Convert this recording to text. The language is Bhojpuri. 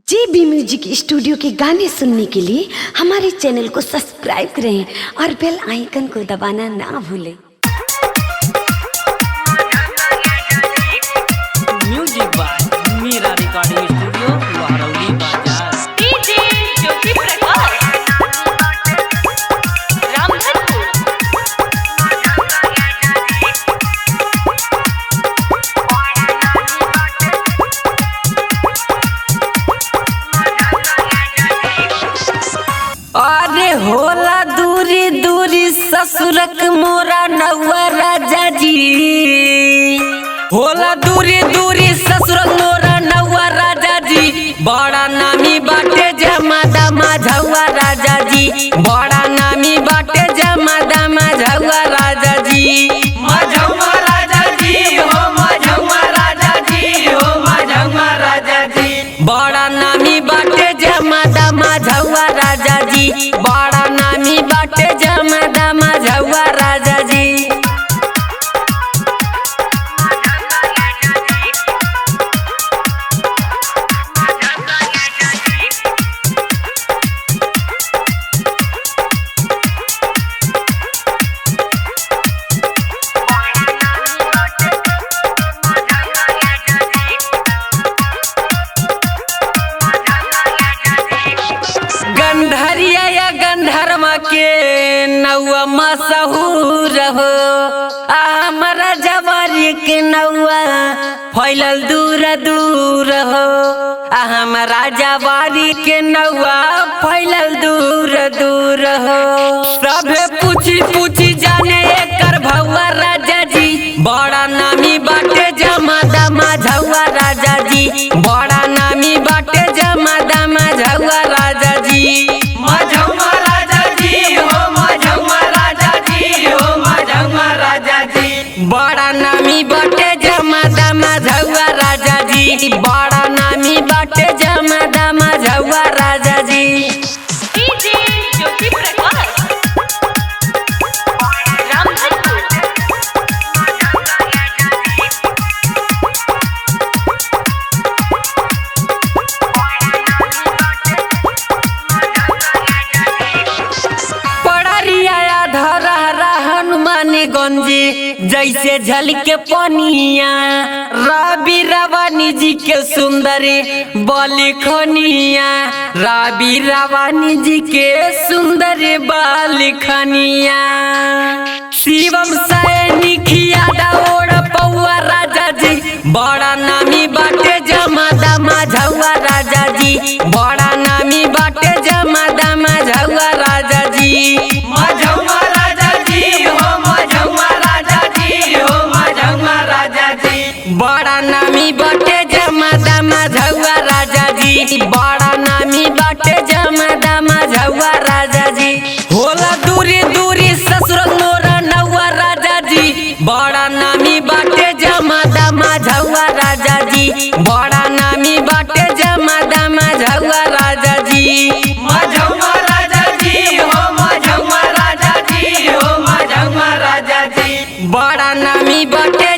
JB म्यूजिक स्टूडियो के गाने सुनने के लिए हमारे चैनल को सब्सक्राइब करें और बेल आइकन को दबाना ना भूलें। Music by Meera recording studio Lohrauli बाजार। डीजे ज्योति प्रकाश रामधनपुर। अरे होला दूरी दूरी ससुरक मोरा नौआ राजा जी, होला दूरी दूरी ससुरक मोरा नौआ राजा जी। बड़ा नामी बाटे जमादा माझौआ राजा जी, बड़ा नामी बाटे जमादा माझौआ राजा जी। माझौआ राजा जी हो, माझौआ राजा जी हो, माझौआ राजा जी। बड़ा नामी बाटे जमादा माझौआ राजा जी, बड़ा नामी बाटे जमादा माझौआ राजा जी। गंधरिया या गंधर्मा के नौआ मशहूर हो, हमारा जवारी के नौआ फैलल दूर दूर हो, हमारा जवारी के नौआ फैलल दूर दूर हो। सभे पूछी पूछी जाने एकर भौआ राजा जी, बड़ा नामी बाटे जमादा माझौआ राजा जी, बड़ा नामी बाटे जमादा माझौआ राजा जी। माझौआ राजा जी हो, माझौआ राजा जी हो, माझौआ राजा जी। बड़ा नामी बाटे जमादा माझौआ राजा जी, बड़ा नामी बाटे जमादा माझौआ राजा जी। डीजे ज्योति प्रकाश रामधनपुर। पड़रिया धरा हनुमानी गंजी जैसे झलके पनिया, रवि रवानी जी के सुंदरी बलिखनिया, रवि रवानी जी के सुंदरी बलिखनिया। शिवम सैनिक यादव पौआ राजा जी, बड़ा नामी बाटे जमादा माझौआ राजा जी, बड़ा नामी बाटे जमादा माझौआ राजा जी। माझौआ राजा जी हो, माझौआ राजा जी हो, माझौआ राजा जी। बड़ा नामी बाटे जमादा माझौआ राजा जी, बड़ा नामी बाटे जमादा माझौआ राजा जी। होला दूरी दूरी ससुर मोरा नौआ राजा जी, बड़ा नामी बाटे जमादा माझौआ राजा जी, बड़ा नामी बाटे जमादा माझौआ राजा जी। माझौआ राजा जी हो, माझौआ राजा जी हो, माझौआ राजा जी। बड़ा नामी बाटे